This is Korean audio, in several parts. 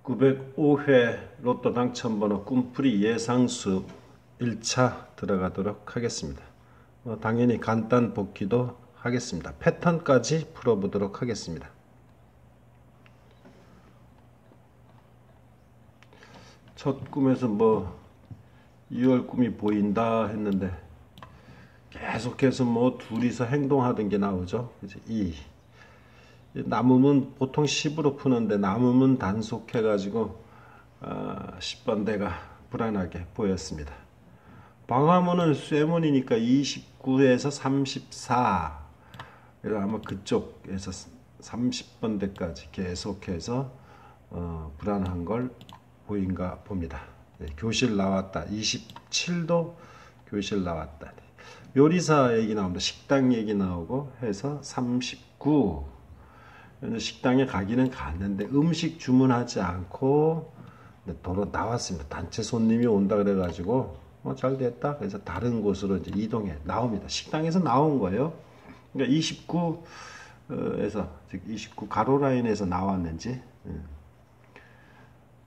905회 로또 당첨번호 꿈풀이 예상수 1차 들어가도록 하겠습니다. 당연히 간단 복기도 하겠습니다. 패턴까지 풀어보도록 하겠습니다. 첫 꿈에서 2월 꿈이 보인다 했는데 계속해서 둘이서 행동하던 게 나오죠. 그치? 남음은 보통 10으로 푸는데 남음은 단속해가지고 10번대가 불안하게 보였습니다. 방화문은 쇠문이니까 29에서 34, 아마 그쪽에서 30번대까지 계속해서 불안한 걸 보인가 봅니다. 교실 나왔다. 27도 교실 나왔다. 요리사 얘기 나옵니다. 식당 얘기 나오고 해서 39. 식당에 가기는 갔는데 음식 주문하지 않고 도로 나왔습니다. 단체 손님이 온다 그래가지고 잘 됐다. 그래서 다른 곳으로 이제 이동해 나옵니다. 식당에서 나온 거예요. 그러니까 29에서 즉 29 가로 라인에서 나왔는지.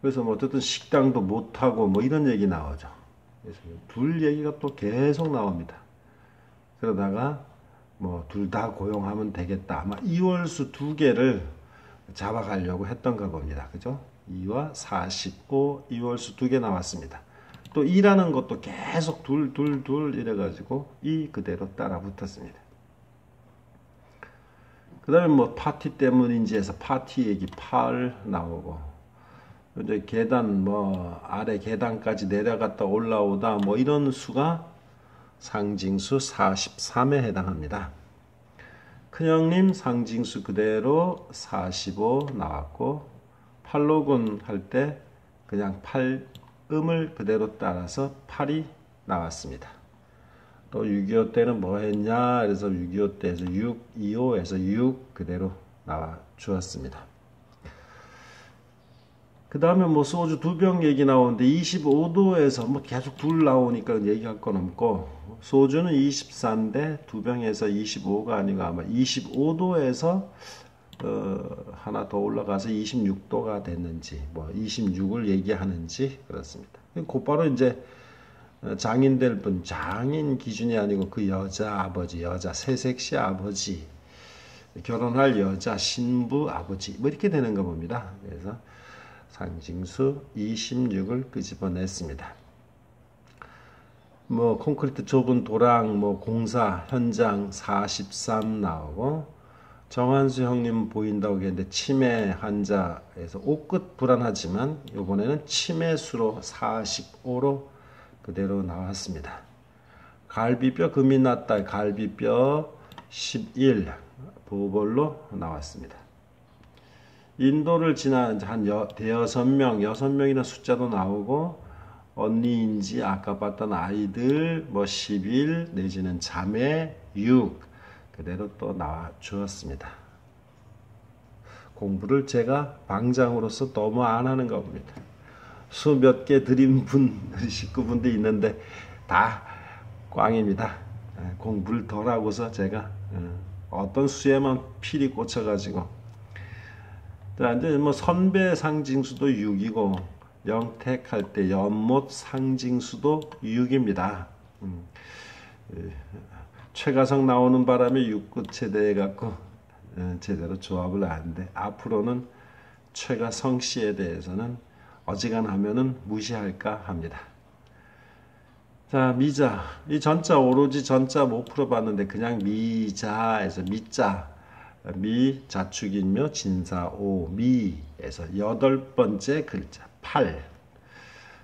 그래서 어쨌든 식당도 못 하고 이런 얘기 나오죠. 그래서 둘 얘기가 또 계속 나옵니다. 그러다가 둘 다 고용하면 되겠다. 아마 이월수 두 개를 잡아가려고 했던가 봅니다. 그죠? 2와 45, 이월수 두 개 나왔습니다. 또 2라는 것도 계속 둘 이래가지고 2 그대로 따라 붙었습니다. 그 다음에 파티 때문인지 해서 파티 얘기 8 나오고, 이제 계단, 아래 계단까지 내려갔다 올라오다, 이런 수가 상징수 43에 해당합니다. 큰형님 상징수 그대로 45 나왔고, 팔로군 할 때 그냥 8음을 그대로 따라서 8이 나왔습니다. 또 6.25 때는 뭐 했냐? 그래서 6.25 때에서 6, 25에서 6 그대로 나와 주었습니다. 그 다음에 소주 2병 얘기 나오는데 25도에서 계속 둘 나오니까 얘기할 건 없고, 소주는 24인데 2병에서 25가 아니고 아마 25도에서 하나 더 올라가서 26도가 됐는지 26을 얘기하는지 그렇습니다. 곧바로 이제 장인 될 분, 장인 기준이 아니고 그 여자 아버지, 여자 새색시 아버지, 결혼할 여자 신부 아버지 이렇게 되는 거 봅니다. 그래서 상징수 26을 끄집어냈습니다. 콘크리트 좁은 도랑, 공사 현장 43 나오고, 정한수 형님 보인다고 했는데 치매 환자에서 옷끝 불안하지만 이번에는 치매수로 45로 그대로 나왔습니다. 갈비뼈 금이 났다. 갈비뼈 11 보벌로 나왔습니다. 인도를 지난 대여섯 명, 6명이라는 숫자도 나오고, 언니인지 아까 봤던 아이들 11 내지는 자매 6 그대로 또 나와 주었습니다. 공부를 제가 방장으로서 너무 안 하는가 봅니다. 수 몇 개 드린 식구분도 있는데 다 꽝입니다. 공부를 덜 하고서 제가 어떤 수에만 필히 꽂혀가지고, 이제 선배 상징수도 6이고, 영택할 때 연못 상징수도 6입니다. 최가성 나오는 바람에 6구체대 해갖고 제대로 조합을 안 하는데, 앞으로는 최가성 씨에 대해서는 어지간하면은 무시할까 합니다. 자, 미자. 이 전자 오로지 전자 못 풀어봤는데 그냥 미자에서 미자. 미 자축인묘 진사오 미에서 8번째 글자 8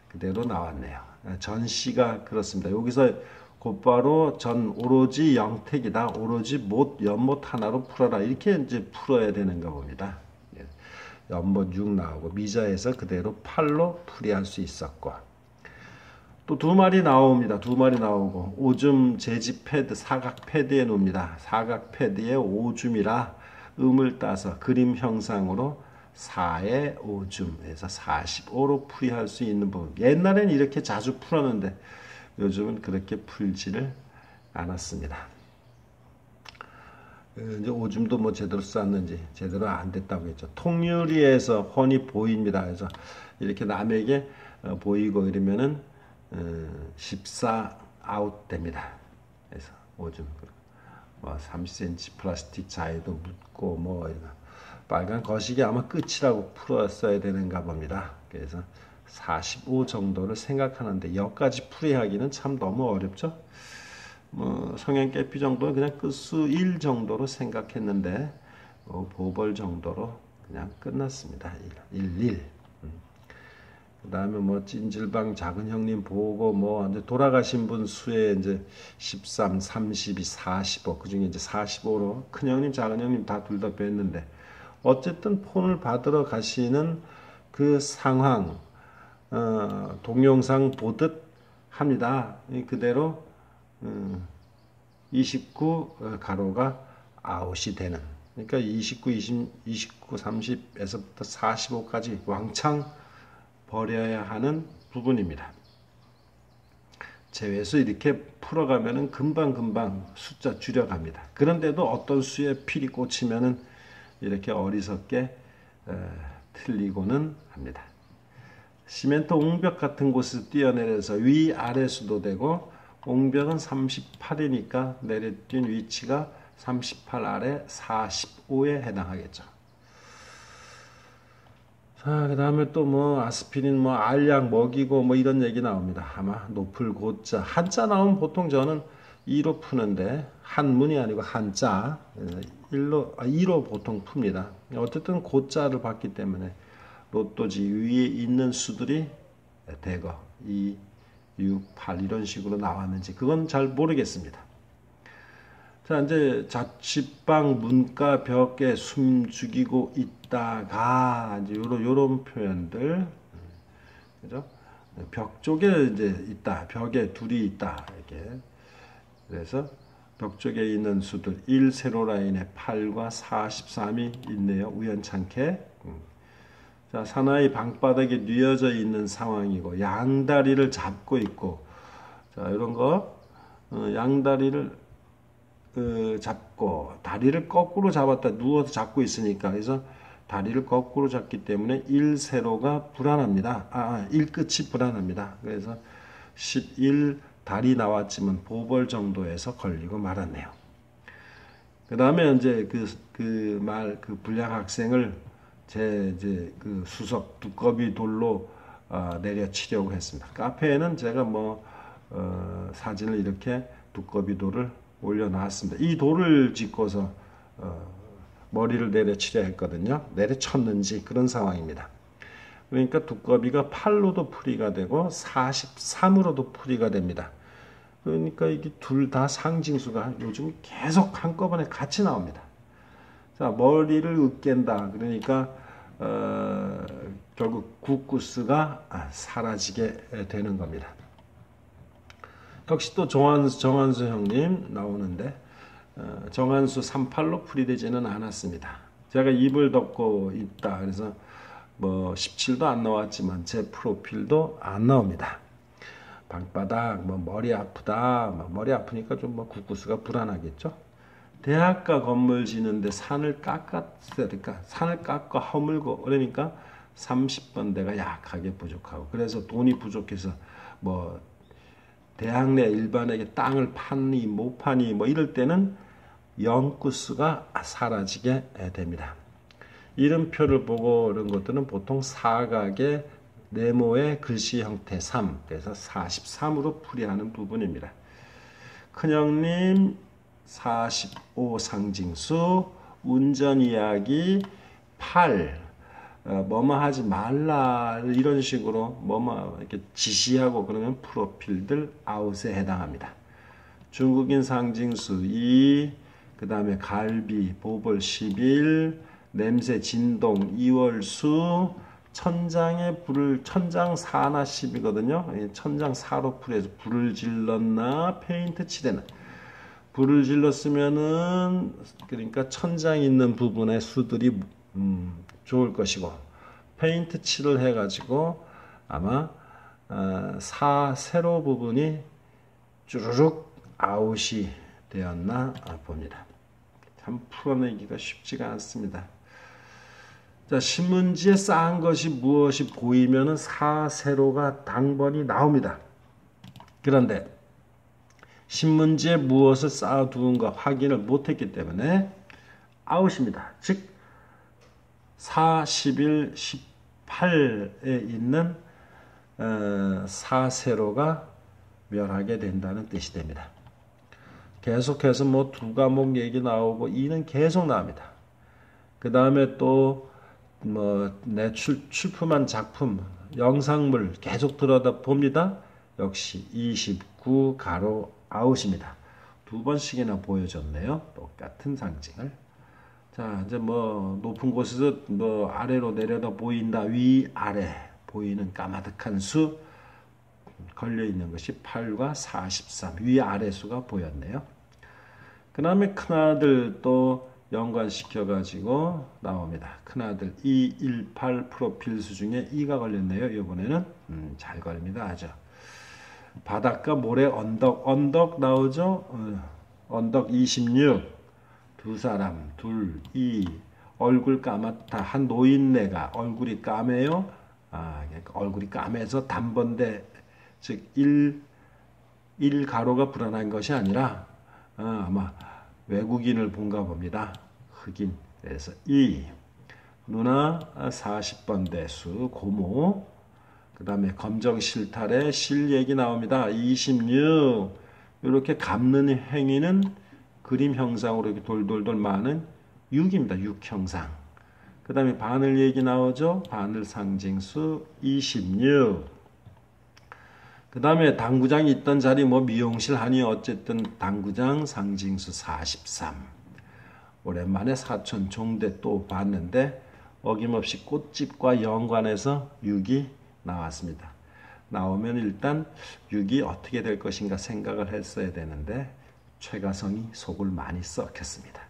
그대로 나왔네요. 전시가 그렇습니다. 여기서 곧바로 전 오로지 영택이다. 오로지 못 연못 하나로 풀어라. 이렇게 이제 풀어야 되는가 봅니다. 연못 6 나오고 미자에서 그대로 8로 풀이할 수 있었고, 또 2마리 나옵니다. 2마리 나오고, 오줌 재지 패드, 사각 패드에 놓습니다. 사각 패드에 오줌이라 음을 따서 그림 형상으로 4의 오줌에서 45로 풀이할 수 있는 부분. 옛날엔 이렇게 자주 풀었는데 요즘은 그렇게 풀지를 않았습니다. 이제 오줌도 뭐 제대로 쌌는지 제대로 안 됐다고 했죠. 통유리에서 훤히 보입니다. 그래서 이렇게 남에게 보이고 이러면은 14 아웃 됩니다. 그래서 오줌 뭐 30cm 플라스틱 자에도 묻고 뭐 빨간 거식이 아마 끝이라고 풀었어야 되는가 봅니다. 그래서 45 정도를 생각하는데 여기까지 풀이하기는 참 너무 어렵죠. 뭐 성형 깨피 정도는 그냥 끝수 1 정도로 생각했는데 보벌 정도로 그냥 끝났습니다. 1. 그 다음에 뭐 찐질방 작은 형님 보고 뭐 이제 돌아가신 분 수에 이제 13, 32, 45, 그 중에 이제 45로 큰 형님, 작은 형님 다 둘 다 뵀는데 어쨌든 폰을 받으러 가시는 그 상황, 동영상 보듯 합니다. 그대로 29 가로가 아웃이 되는. 그러니까 29, 30에서부터 45까지 왕창 버려야 하는 부분입니다. 제외수 이렇게 풀어가면은 금방 숫자 줄여갑니다. 그런데도 어떤 수에 필이 꽂히면은 이렇게 어리석게 틀리고는 합니다. 시멘트 옹벽 같은 곳에서 뛰어내려서 위아래 수도 되고 옹벽은 38이니까 내려뛴 위치가 38 아래 45에 해당하겠죠. 자, 그 다음에 또 뭐 아스피린 뭐 알약 먹이고 뭐 이런 얘기 나옵니다. 아마 노플 고자 한자 나오면 보통 저는 2로 푸는데 한문이 아니고 한자 2로 보통 풉니다. 어쨌든 고자를 봤기 때문에 로또지 위에 있는 수들이 대거 2, 6, 8 이런 식으로 나왔는지 그건 잘 모르겠습니다. 자, 이제 자취방 문가 벽에 숨 죽이고 있다가 이제 요런 표현들, 그죠? 벽 쪽에 이제 있다, 벽에 둘이 있다 이렇게. 그래서 벽 쪽에 있는 수들 1 세로 라인에 8과 43이 있네요. 우연찮게. 자, 사나이 방바닥에 뉘어져 있는 상황이고 양다리를 잡고 있고, 자, 이런 거 양다리를 잡고 다리를 거꾸로 잡았다 누워서 잡고 있으니까 그래서 다리를 거꾸로 잡기 때문에 1세로가 불안합니다. 1끝이 불안합니다. 그래서 11 다리 나왔지만 보벌 정도에서 걸리고 말았네요. 그 다음에 이제 그 불량 학생을 이제 그 수석 두꺼비 돌로 내려치려고 했습니다. 카페에는 제가 뭐 사진을 이렇게 두꺼비 돌을 올려놨습니다. 이 돌을 짚고서 머리를 내려치려 했거든요. 내려쳤는지 그런 상황입니다. 그러니까 두꺼비가 8로도 풀이가 되고 43으로도 풀이가 됩니다. 그러니까 이게 둘 다 상징수가 요즘 계속 한꺼번에 같이 나옵니다. 자, 머리를 으깬다. 그러니까 결국 구구스가 사라지게 되는 겁니다. 역시 또 정한수 형님 나오는데 정한수 38로 풀이되지는 않았습니다. 제가 입을 덮고 있다. 그래서 뭐 17도 안 나왔지만 제 프로필도 안 나옵니다. 방바닥 뭐 머리 아프다. 머리 아프니까 좀 뭐 구구스가 불안하겠죠. 대학가 건물 지는데 산을 산을 깎아 허물고 그러니까 30번대가 약하게 부족하고 그래서 돈이 부족해서 뭐 대학 내 일반에게 땅을 파니 못 파니 뭐 이럴 때는 영구수가 사라지게 됩니다. 이름표를 보고 이런 것들은 보통 사각의 네모의 글씨 형태 3 그래서 43으로 풀이하는 부분입니다. 큰형님 45 상징수 운전 이야기 8 뭐뭐 하지 말라 이런 식으로 뭐뭐 이렇게 지시하고 그러면 프로필들 아웃에 해당합니다. 중국인 상징수 2 그 다음에 갈비 보벌 11 냄새 진동 이월수 천장에 천장 4나 10이거든요. 천장 4로 풀해서 불을 질렀나 페인트 칠해나 불을 질렀으면은 그러니까 천장 있는 부분의 수들이 좋을 것이고 페인트 칠을 해가지고 아마 세로 부분이 쭈르륵 아웃이 되었나 봅니다. 참 풀어내기가 쉽지가 않습니다. 자, 신문지에 쌓은 것이 무엇이 보이면은 사세로가 당번이 나옵니다. 그런데 신문지에 무엇을 쌓아두은가 확인을 못했기 때문에 아웃입니다. 즉 4, 11, 18에 있는 사세로가 멸하게 된다는 뜻이 됩니다. 계속해서 뭐 두 과목 얘기 나오고 이는 계속 나옵니다. 그 다음에 또 뭐 내 출품한 작품 영상물 계속 들여다봅니다. 역시 29 가로 아웃입니다. 두 번씩이나 보여줬네요. 똑같은 상징을. 자, 이제 뭐 높은 곳에서 뭐 아래로 내려다 보인다. 위 아래 보이는 까마득한 수 걸려 있는 것이 8과 43 위 아래 수가 보였네요. 그 다음에 큰아들 또 연관시켜 가지고 나옵니다. 큰아들 218 프로필 수 중에 2가 걸렸네요. 이번에는 잘 걸립니다. 아주. 바닷가 모래 언덕 나오죠. 언덕 26 두 사람 둘 2 얼굴 까맣다. 한 노인네가 얼굴이 까매요. 그러니까 얼굴이 까매서 단번대 즉 1 가로가 불안한 것이 아니라 아마 외국인을 본가 봅니다. 흑인. 그래서 2 누나 40번 대수 고모. 그 다음에 검정실탈에 실 얘기 나옵니다. 26 이렇게 감는 행위는 그림 형상으로 이렇게 돌돌돌 많은 6입니다. 6 형상. 그 다음에 바늘 얘기 나오죠. 바늘 상징수 26. 그 다음에 당구장이 있던 자리 뭐 미용실 하니 어쨌든 당구장 상징수 43. 오랜만에 사촌 종대 또 봤는데 어김없이 꽃집과 연관해서 6이 나왔습니다. 나오면 일단 6이 어떻게 될 것인가 생각을 했어야 되는데 최가성이 속을 많이 썩혔습니다.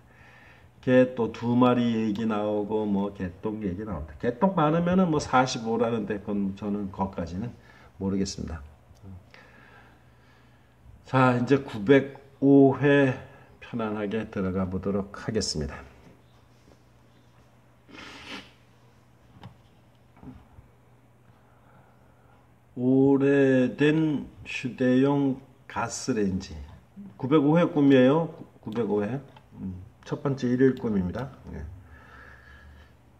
개 또 두 마리 얘기 나오고 뭐 개똥 얘기 나옵니다. 개똥 많으면은 뭐 45라는데 그건 저는 거기까지는 모르겠습니다. 자, 이제 905회 편안하게 들어가 보도록 하겠습니다. 오래된 휴대용 가스레인지 905회 꿈이에요. 905회 첫 번째 일요일 꿈입니다.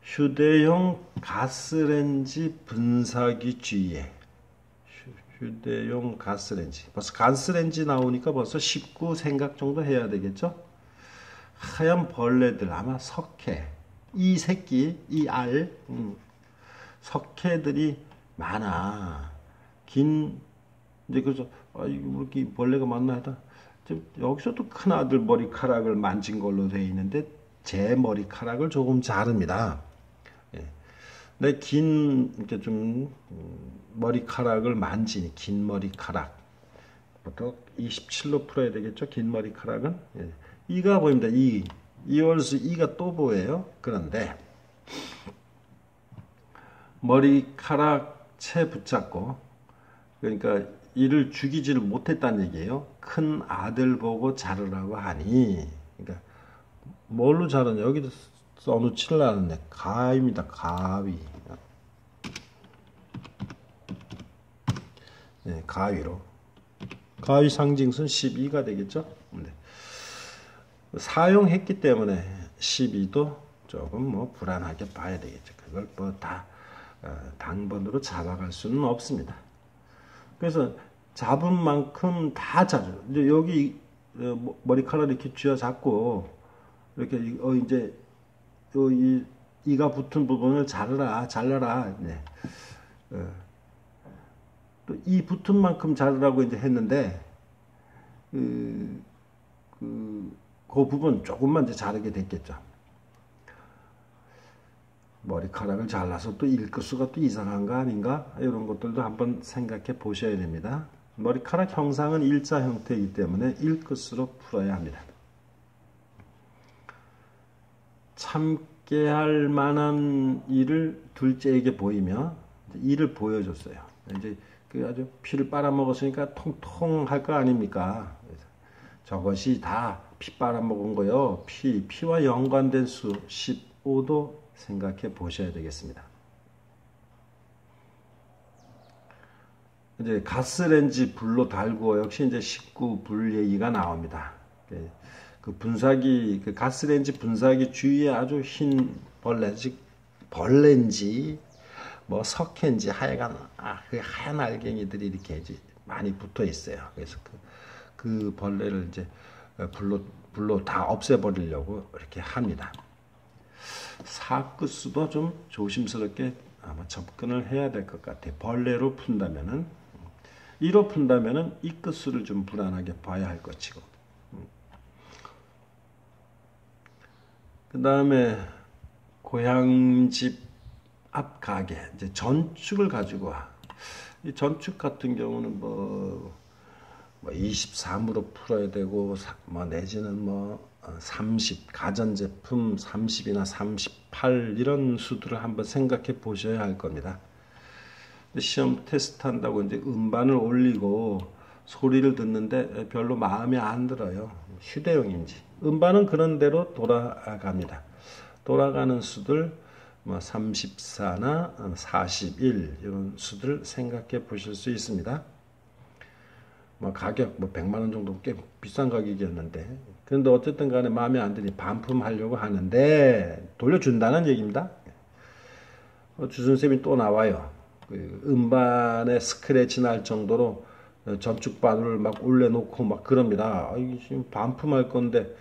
휴대용 가스레인지 분사기 주의에 휴대용 가스레인지. 벌써 가스레인지 나오니까 벌써 19 생각 정도 해야 되겠죠? 하얀 벌레들 아마 석회, 이 새끼, 이 알, 석회들이 많아. 긴 이제 그래서 이렇게 벌레가 많나 하다. 여기서도 큰 아들 머리카락을 만진 걸로 되어 있는데 제 머리카락을 조금 자릅니다. 내 긴 이렇게 좀 머리카락을 만지니 긴 머리카락 보통 27로 풀어야 되겠죠. 긴 머리카락은 이가 보입니다. 이월수 이가 또 보여요. 그런데 머리카락 채 붙잡고 그러니까 이를 죽이지를 못했다는 얘기예요. 큰 아들 보고 자르라고 하니 그러니까 뭘로 자르냐 여기도 써놓지를 않았네. 가위입니다. 가위. 네, 가위로. 가위 상징수는 12가 되겠죠. 네. 사용했기 때문에 12도 조금 뭐 불안하게 봐야 되겠죠. 그걸 뭐 다 당번으로 잡아갈 수는 없습니다. 그래서 잡은 만큼 다 자죠. 이제 여기 머리카락 이렇게 쥐어 잡고 이렇게 이제 이가 붙은 부분을 잘라라. 네. 또 이 붙은 만큼 자르라고 이제 했는데 그 부분 조금만 이제 자르게 됐겠죠. 머리카락을 잘라서 또 일끝수가 또 이상한 거 아닌가? 이런 것들도 한번 생각해 보셔야 됩니다. 머리카락 형상은 일자 형태이기 때문에 일끝으로 풀어야 합니다. 참게 할 만한 일을 둘째에게 보이며 일을 보여줬어요. 이제 그 아주 피를 빨아먹었으니까 통통할 거 아닙니까? 저것이 다 피 빨아먹은 거요. 피와 연관된 수 15도 생각해 보셔야 되겠습니다. 이제 가스레인지 불로 달구어 역시 이제 19불 얘기가 나옵니다. 그 분사기, 그 가스레인지 분사기 주위에 아주 흰 벌레, 즉 벌레인지 뭐 석회인지 하여간 그 하얀 알갱이들이 이렇게 이제 많이 붙어 있어요. 그래서 그 벌레를 이제 불로 다 없애버리려고 이렇게 합니다. 사크스도 좀 조심스럽게 아마 접근을 해야 될 것 같아요. 벌레로 푼다면은, 이로 푼다면은 이 끝수를 좀 불안하게 봐야 할 것이고. 그 다음에 고향집 앞 가게, 이제 전축을 가지고 와. 이 전축 같은 경우는 뭐 23으로 풀어야 되고, 뭐 내지는 뭐 30, 가전제품 30이나 38 이런 수들을 한번 생각해 보셔야 할 겁니다. 시험 테스트 한다고 이제 음반을 올리고 소리를 듣는데 별로 마음에 안 들어요. 휴대용인지. 음반은 그런 대로 돌아갑니다. 돌아가는 수들 뭐 34나 41 이런 수들 생각해 보실 수 있습니다. 뭐 가격 뭐 100만 원 정도 꽤 비싼 가격이었는데, 그런데 어쨌든 간에 마음에 안 드니 반품하려고 하는데 돌려준다는 얘기입니다. 주선생님이 또 나와요. 그 음반에 스크래치 날 정도로 전축반을 막 올려놓고 막 그럽니다. 이게 지금 반품할 건데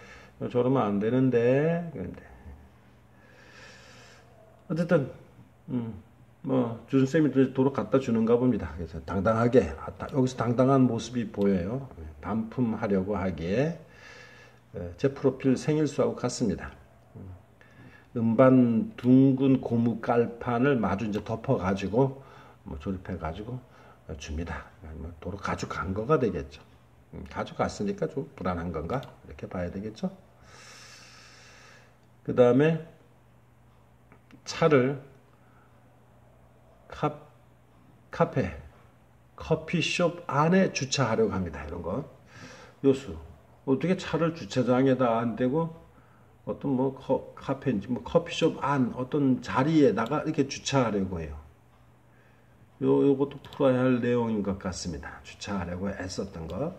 저러면 안 되는데. 그런데 어쨌든 뭐 주선생님이 도로 갖다 주는가 봅니다. 그래서 당당하게, 여기서 당당한 모습이 보여요. 반품하려고 하기에 제 프로필 생일수하고 같습니다. 음반 둥근 고무 깔판을 마주 이제 덮어가지고 뭐 조립해가지고 줍니다. 도로 가져간 거가 되겠죠. 가져갔으니까 좀 불안한 건가 이렇게 봐야 되겠죠. 그 다음에 차를 카페, 커피숍 안에 주차하려고 합니다. 이런 거. 요수. 어떻게 차를 주차장에다 안 대고 어떤 뭐 카페인지 뭐 커피숍 안 어떤 자리에다가 이렇게 주차하려고 해요. 요것도 풀어야 할 내용인 것 같습니다. 주차하려고 애썼던 거.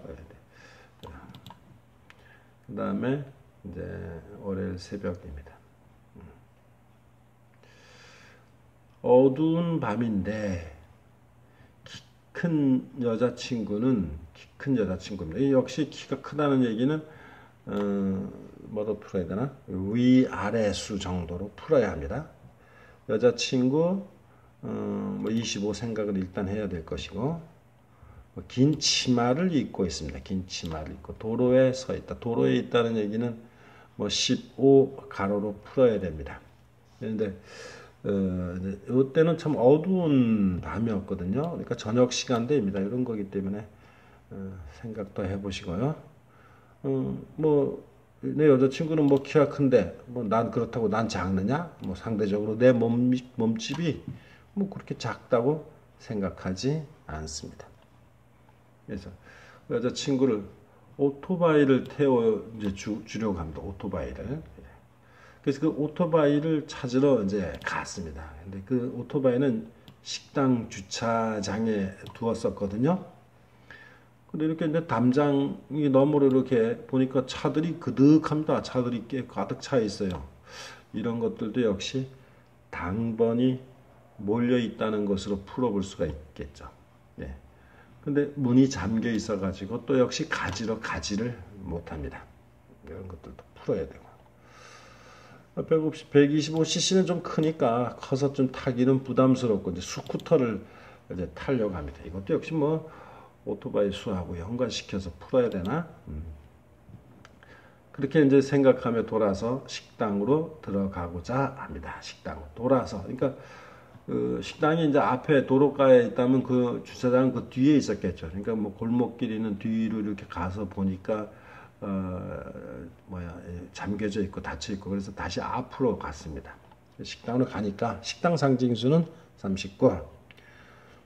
그 다음에 이제 월요일 새벽입니다. 어두운 밤인데 키 큰 여자친구입니다. 역시 키가 크다는 얘기는 뭐로 풀어야 되나? 위아래 수 정도로 풀어야 합니다. 여자친구 뭐 25 생각을 일단 해야 될 것이고, 긴 치마를 입고 있습니다. 긴 치마를 입고 도로에 서 있다. 도로에 있다는 얘기는 뭐 15 가로로 풀어야 됩니다. 그런데 이때는 참 어두운 밤이었거든요. 그러니까 저녁 시간대입니다. 이런 거기 때문에 생각도 해보시고요. 뭐 내 여자친구는 뭐 키가 큰데 뭐 난 그렇다고 난 작느냐? 뭐 상대적으로 내 몸집이 뭐 그렇게 작다고 생각하지 않습니다. 그래서 여자친구를 오토바이를 태워 이제 주려고 합니다. 오토바이를. 그래서 그 오토바이를 찾으러 이제 갔습니다. 근데 그 오토바이는 식당 주차장에 두었었거든요. 근데 이렇게 이제 담장이 너머로 이렇게 보니까 차들이 그득합니다. 차들이 꽤 가득 차 있어요. 이런 것들도 역시 당번이 몰려 있다는 것으로 풀어볼 수가 있겠죠. 예. 근데 문이 잠겨 있어 가지고 또 역시 가지를 못 합니다. 이런 것들도 풀어야 되고. 125cc는 좀 크니까 커서 좀 타기는 부담스럽고 이제 스쿠터를 이제 타려고 합니다. 이것도 역시 뭐 오토바이 수하고 연관시켜서 풀어야 되나? 그렇게 이제 생각하며 돌아서 식당으로 들어가고자 합니다. 식당으로 돌아서. 그러니까 그 식당이 이제 앞에 도로가에 있다면 그 주차장 그 뒤에 있었겠죠. 그러니까 뭐 골목길 있는 뒤로 이렇게 가서 보니까 잠겨져 있고 닫혀 있고, 그래서 다시 앞으로 갔습니다. 식당으로 가니까 식당 상징수는 39.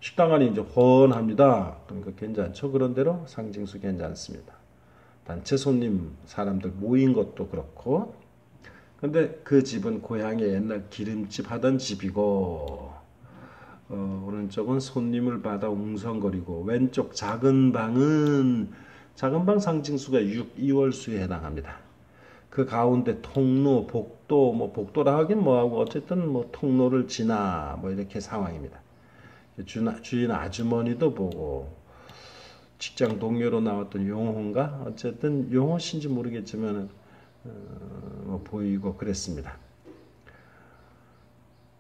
식당 안이 이제 훤합니다. 그러니까 괜찮죠. 그런 대로 상징수 괜찮습니다. 단체 손님 사람들 모인 것도 그렇고, 근데 그 집은 고향에 옛날 기름집 하던 집이고, 오른쪽은 손님을 받아 웅성거리고, 왼쪽 작은 방 상징수가 6, 2월수에 해당합니다. 그 가운데 통로, 복도, 뭐 복도라 하긴 뭐하고 어쨌든 뭐 통로를 지나 뭐 이렇게 상황입니다. 주인 아주머니도 보고, 직장 동료로 나왔던 용호인가? 어쨌든 용호신지 모르겠지만 뭐 보이고 그랬습니다.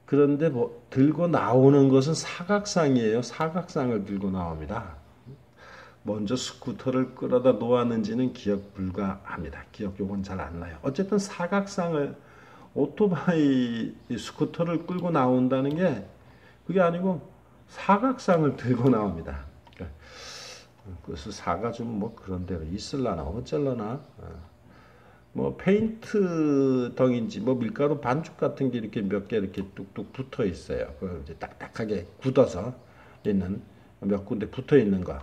그런데 뭐 들고 나오는 것은 사각상이에요. 사각상을 들고 나옵니다. 먼저 스쿠터를 끌어다 놓았는지는 기억 불가합니다. 기억 요건 잘 안 나요. 어쨌든 사각상을 오토바이 스쿠터를 끌고 나온다는 게 그게 아니고 사각상을 들고 나옵니다. 그래서 사가 좀 뭐 그런 데로 있을라나 어쩔라나 뭐 페인트 덩인지 뭐 밀가루 반죽 같은 게 이렇게 몇 개 이렇게 뚝뚝 붙어 있어요. 그 이제 딱딱하게 굳어서 있는 몇 군데 붙어 있는 거.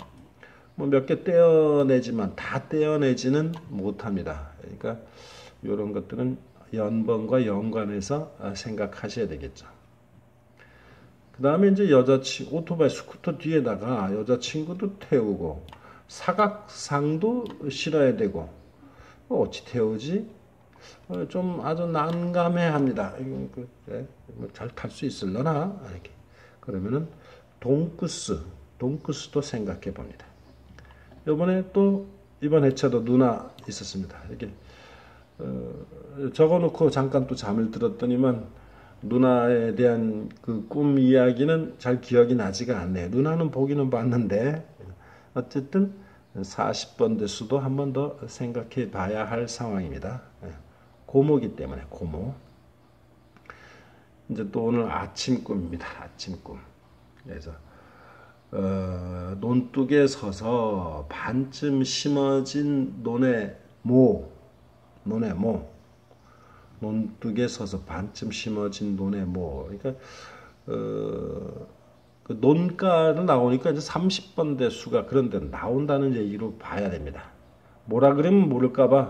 뭐 몇 개 떼어내지만 다 떼어내지는 못합니다. 그러니까 이런 것들은 연번과 연관해서 생각하셔야 되겠죠. 그 다음에 이제 오토바이 스쿠터 뒤에다가 여자친구도 태우고 사각상도 실어야 되고 어찌 태우지? 좀 아주 난감해합니다. 잘 탈 수 있을려나? 이렇게 그러면은 돈구스도 생각해 봅니다. 이번 회차도 누나 있었습니다. 이렇게 적어놓고 잠깐 또 잠을 들었더니만 누나에 대한 그 꿈 이야기는 잘 기억이 나지가 않네요. 누나는 보기는 봤는데 어쨌든 40번 대수도 한 번 더 생각해 봐야 할 상황입니다. 고모기 때문에 고모. 이제 또 오늘 아침 꿈입니다. 아침 꿈. 그래서 논둑에 서서 반쯤 심어진 논의 모. 논둑에 서서 반쯤 심어진 논의 모. 그러니까 그 논가로 나오니까 이제 30번 대수가 그런 데 나온다는 얘기로 봐야 됩니다. 뭐라 그러면 모를까봐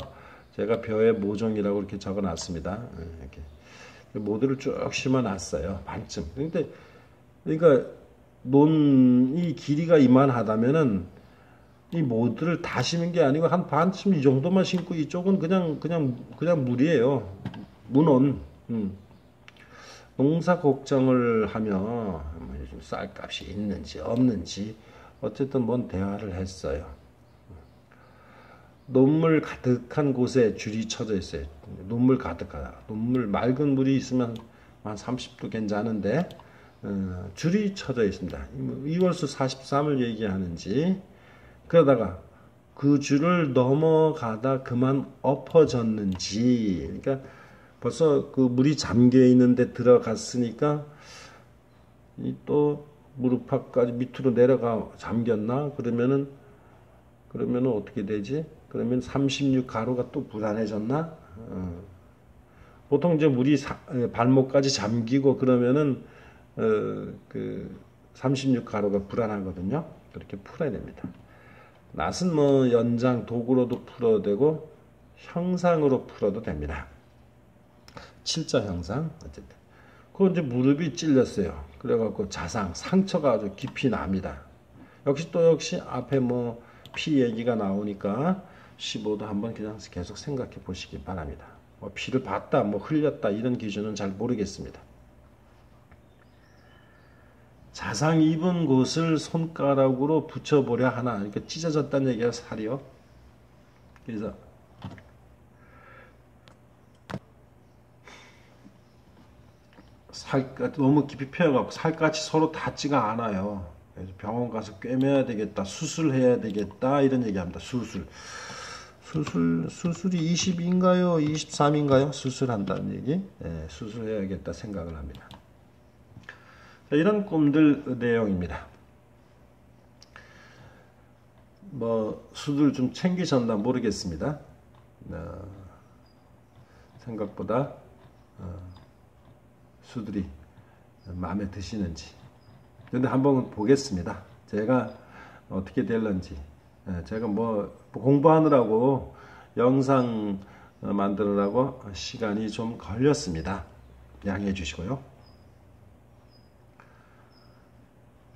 제가 벼의 모종이라고 이렇게 적어놨습니다. 이렇게 모두를 쭉 심어놨어요. 반쯤. 그러니까 논이 길이가 이만하다면은 이 모두를 다 심은 게 아니고 한 반쯤 이 정도만 심고 이쪽은 그냥 물이에요. 문온. 농사 걱정을 하며 요즘 쌀값이 있는지 없는지 어쨌든 뭔 대화를 했어요. 논물 가득한 곳에 줄이 쳐져 있어요. 논물 가득하다. 논물 맑은 물이 있으면 한 30도 괜찮은데 줄이 쳐져 있습니다. 이월수 43을 얘기하는지 그러다가 그 줄을 넘어가다 그만 엎어졌는지 그러니까 벌써 그 물이 잠겨 있는데 들어갔으니까 또 무릎팍까지 밑으로 내려가 잠겼나? 그러면은 어떻게 되지? 그러면 36가로가 또 불안해졌나? 보통 이제 물이 발목까지 잠기고 그러면은 그 36가로가 불안하거든요. 그렇게 풀어야 됩니다. 낫은 뭐 연장 도구로도 풀어도 되고 형상으로 풀어도 됩니다. 7자 형상 어쨌든 그 이제 무릎이 찔렸어요. 그래갖고 상처가 아주 깊이 납니다. 역시 앞에 뭐 피 얘기가 나오니까 15도 한번 그냥 계속 생각해 보시기 바랍니다. 뭐 피를 봤다, 뭐 흘렸다 이런 기준은 잘 모르겠습니다. 자상 입은 곳을 손가락으로 붙여보려 하나 이렇게 찢어졌다는 얘기가 살이요. 그래서 너무 깊이 펴갖고 살갗이 서로 닿지가 않아요. 그래서 병원 가서 꿰매야 되겠다, 수술해야 되겠다 이런 얘기합니다. 수술이 22인가요, 23인가요? 수술한다는 얘기. 수술해야겠다 생각을 합니다. 자, 이런 꿈들 내용입니다. 뭐 수술 좀 챙기셨나 모르겠습니다. 생각보다 수들이 마음에 드시는지. 근데 한번 보겠습니다. 제가 어떻게 될런지 제가 뭐 공부하느라고 영상 만드느라고 시간이 좀 걸렸습니다. 양해해 주시고요.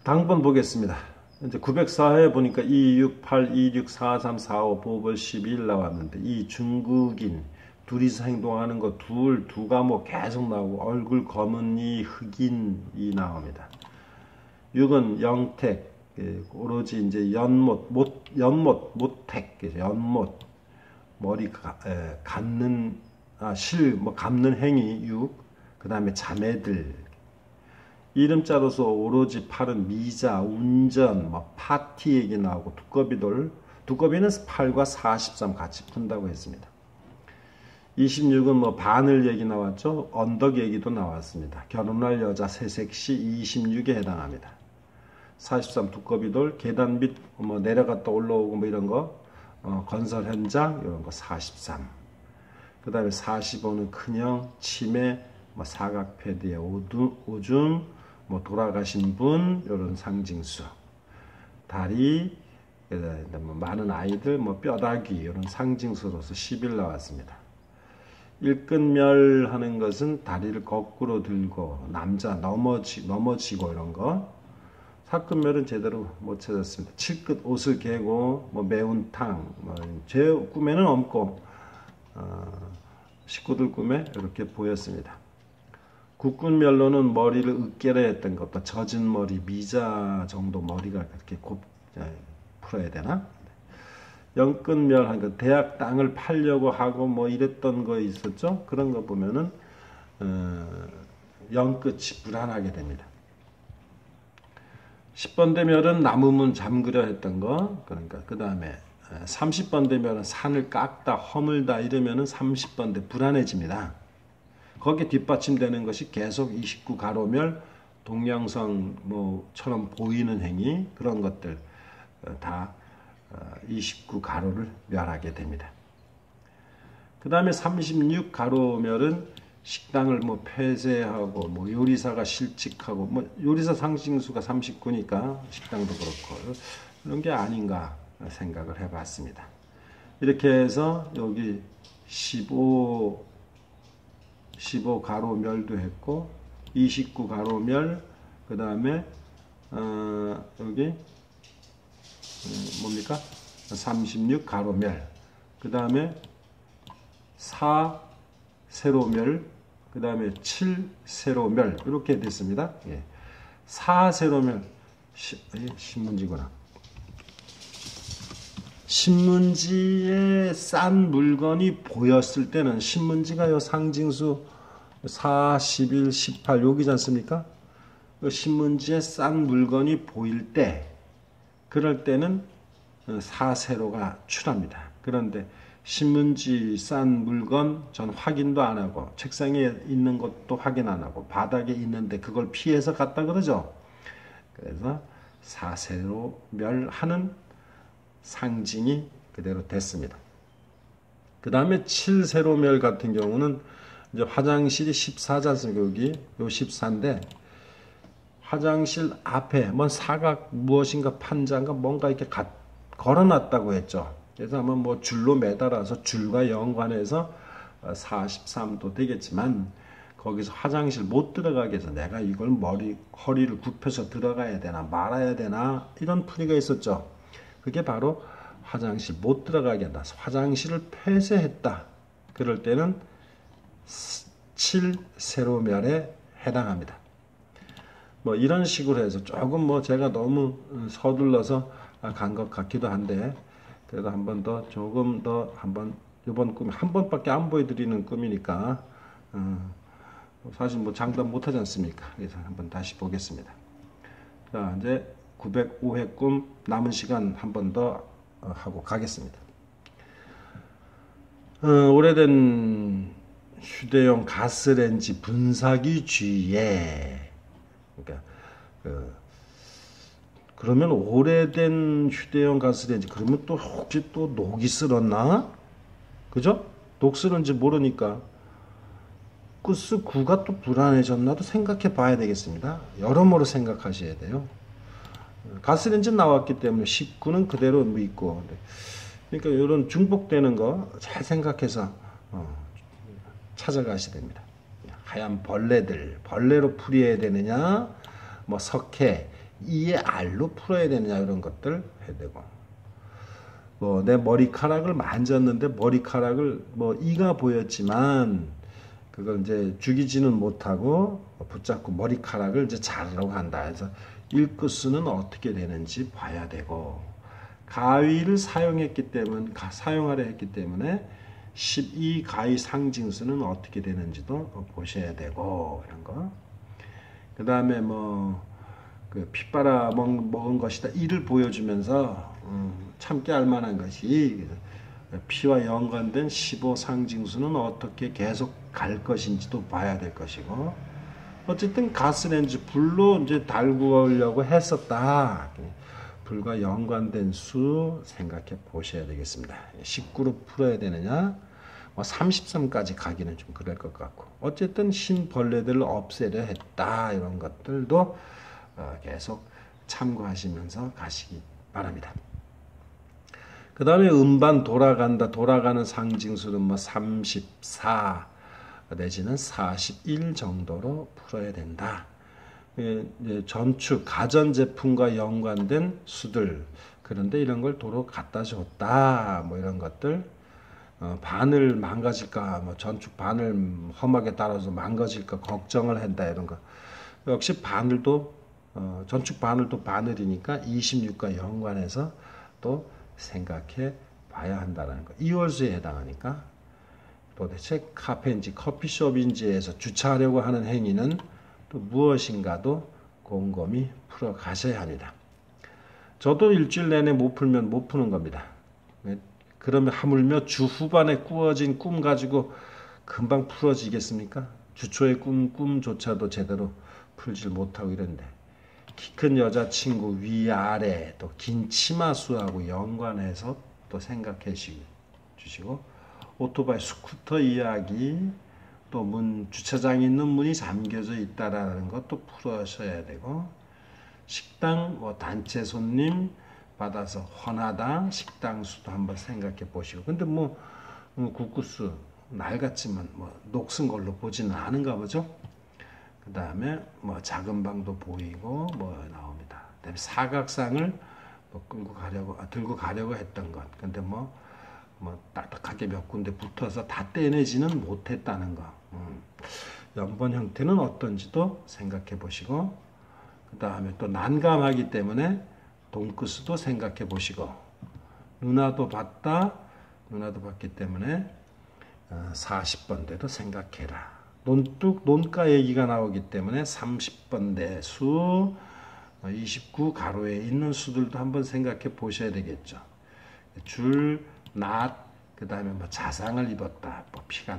당번 보겠습니다. 이제 904회 보니까 268, 264, 4345, 보벌 12일 나왔는데 이 중국인 둘이서 행동하는 거 두 과목 계속 나오고 얼굴 검은 이 흑인이 나옵니다. 6은 영택, 오로지 이제 모택, 연못, 머리 감는, 감는 행위 6, 그 다음에 자매들, 이름자로서 오로지 8은 미자, 운전, 파티 얘기 나오고 두꺼비는 8과 43 같이 푼다고 했습니다. 26은 바늘 얘기 나왔죠. 언덕 얘기도 나왔습니다. 결혼할 여자 새색시 26에 해당합니다. 43 두꺼비돌, 계단 밑 내려갔다 올라오고 이런 거, 건설 현장 이런 거 43. 그 다음에 45는 큰형, 치매, 사각 패드의 오줌, 돌아가신 분 이런 상징수. 다리, 많은 아이들, 뼈다귀 이런 상징수로서 10일 나왔습니다. 일끈멸 하는 것은 다리를 거꾸로 들고 남자 넘어지고 이런 거. 사끈멸은 제대로 못 찾았습니다. 칠끝 옷을 개고 매운탕 제 꿈에는 없고 식구들 꿈에 이렇게 보였습니다. 국군멸로는 머리를 으깨려 했던 것도 젖은 머리 미자 정도 머리가 그렇게 풀어야 되나? 영끝멸 하니까 대학 땅을 팔려고 하고 이랬던 거 있었죠. 그런 거 보면은 영끝이 불안하게 됩니다. 10번 대멸은 나무문 잠그려 했던 거, 그러니까 그 다음에 30번 대멸은 산을 깎다 허물다 이러면은 30번 대 불안해집니다. 거기에 뒷받침되는 것이 계속 29 가로멸, 동양성처럼 보이는 행위 그런 것들 다 29 가로를 멸하게 됩니다. 그 다음에 36 가로멸은 식당을 폐쇄하고 요리사가 실직하고 요리사 상징수가 39니까 식당도 그렇고 그런 게 아닌가 생각을 해봤습니다. 이렇게 해서 여기 15 가로멸도 했고 29 가로멸 그 다음에 여기 뭡니까? 36 가로멸 그 다음에 4 세로멸 그 다음에 7 세로멸 이렇게 됐습니다. 4 세로멸 신문지구나. 신문지에 싼 물건이 보였을 때는 신문지가요 상징수 4, 11, 18 여기지 않습니까? 신문지에 싼 물건이 보일 때 그럴 때는 4세로가 출합니다. 그런데 신문지 싼 물건 전 확인도 안 하고 책상에 있는 것도 확인 안 하고 바닥에 있는데 그걸 피해서 갔다 그러죠. 그래서 4세로 멸하는 상징이 그대로 됐습니다. 그 다음에 7세로 멸 같은 경우는 이제 화장실이 14지 않습니까? 여기 요 14인데 화장실 앞에 사각 무엇인가 판자인가 뭔가 이렇게 걸어놨다고 했죠. 그래서 아마 줄로 매달아서 줄과 연관해서 43도 되겠지만 거기서 화장실 못 들어가게 해서 내가 이걸 허리를 굽혀서 들어가야 되나 말아야 되나 이런 풀이가 있었죠. 그게 바로 화장실 못 들어가게 한다. 화장실을 폐쇄했다. 그럴 때는 7세로멸에 해당합니다. 이런 식으로 해서 조금 제가 너무 서둘러서 간 것 같기도 한데 그래도 조금 더 이번 꿈 한 번밖에 안 보여드리는 꿈이니까 사실 장담 못하지 않습니까? 그래서 한번 다시 보겠습니다. 자, 이제 905회 꿈 남은 시간 한 번 더 하고 가겠습니다. 오래된 휴대용 가스레인지 분사기 주위에 그러니까 그러면 오래된 휴대용 가스레인지 그러면 또 혹시 또 녹이 쓸었나? 그죠? 녹 쓸은지 모르니까 구가 또 불안해졌나도 생각해 봐야 되겠습니다. 여러모로 생각하셔야 돼요. 가스레인지 나왔기 때문에 19는 그대로 있고. 그러니까 이런 중복되는 거 잘 생각해서 찾아가셔야 됩니다. 하얀 벌레로 풀어야 되느냐, 뭐 석회, 이의 알로 풀어야 되느냐 이런 것들 해야 되고. 뭐 내 머리카락을 만졌는데 머리카락을 뭐 이가 보였지만 그걸 이제 죽이지는 못하고 붙잡고 머리카락을 이제 자르려고 한다. 그래서 일구수는 어떻게 되는지 봐야 되고, 가위를 사용하려 했기 때문에 12 가위 상징수는 어떻게 되는지도 보셔야 되고, 이런 거. 그 다음에 그 핏바라 먹은 것이다 이를 보여주면서 참게 알만한 것이 피와 연관된 15 상징수는 어떻게 계속 갈 것인지도 봐야 될 것이고, 어쨌든 가스레인지 불로 이제 달구려고 했었다. 불과 연관된 수 생각해 보셔야 되겠습니다. 19로 풀어야 되느냐, 33까지 가기는 좀 그럴 것 같고, 어쨌든 신벌레들을 없애려 했다. 이런 것들도 계속 참고하시면서 가시기 바랍니다. 그 다음에 음반 돌아가는 상징수는 34 내지는 41 정도로 풀어야 된다. 전축, 가전제품과 연관된 수들, 그런데 이런 걸 도로 갖다 줬다. 뭐 이런 것들, 바늘 망가질까, 전축 바늘 험하게 따라서 망가질까 걱정을 한다. 이런 거. 역시 바늘도, 전축 바늘도 바늘이니까 26과 연관해서 또 생각해 봐야 한다는 거. 이월수에 해당하니까 도대체 카페인지 커피숍인지에서 주차하려고 하는 행위는 또 무엇인가도 곰곰이 풀어 가셔야 합니다. 저도 일주일 내내 못 풀면 못 푸는 겁니다. 그러면 하물며 주 후반에 꾸어진 꿈 가지고 금방 풀어지겠습니까? 주초의 꿈조차도 제대로 풀질 못하고 이런데, 키 큰 여자친구 위아래 또 긴 치마수하고 연관해서 또 생각해 주시고, 오토바이 스쿠터 이야기, 또 주차장에 있는 문이 잠겨져 있다라는 것도 풀어셔야 되고, 식당 단체 손님 받아서 헌하다 식당 수도 한번 생각해 보시고. 근데 국구수 낡았지만 녹슨 걸로 보지는 않은가 보죠. 그 다음에 작은 방도 보이고 나옵니다. 그다음에 사각상을 들고 가려고 했던 것. 근데 딱딱하게 몇 군데 붙어서 다 떼내지는 못했다는 거. 연번 형태는 어떤지도 생각해 보시고, 그 다음에 또 난감하기 때문에 돈끝도 생각해 보시고, 누나도 봤기 때문에 40번대도 생각해라. 논가 얘기가 나오기 때문에 30번대 수, 29 가로에 있는 수들도 한번 생각해 보셔야 되겠죠. 줄, 낫, 그 다음에 자상을 입었다, 피가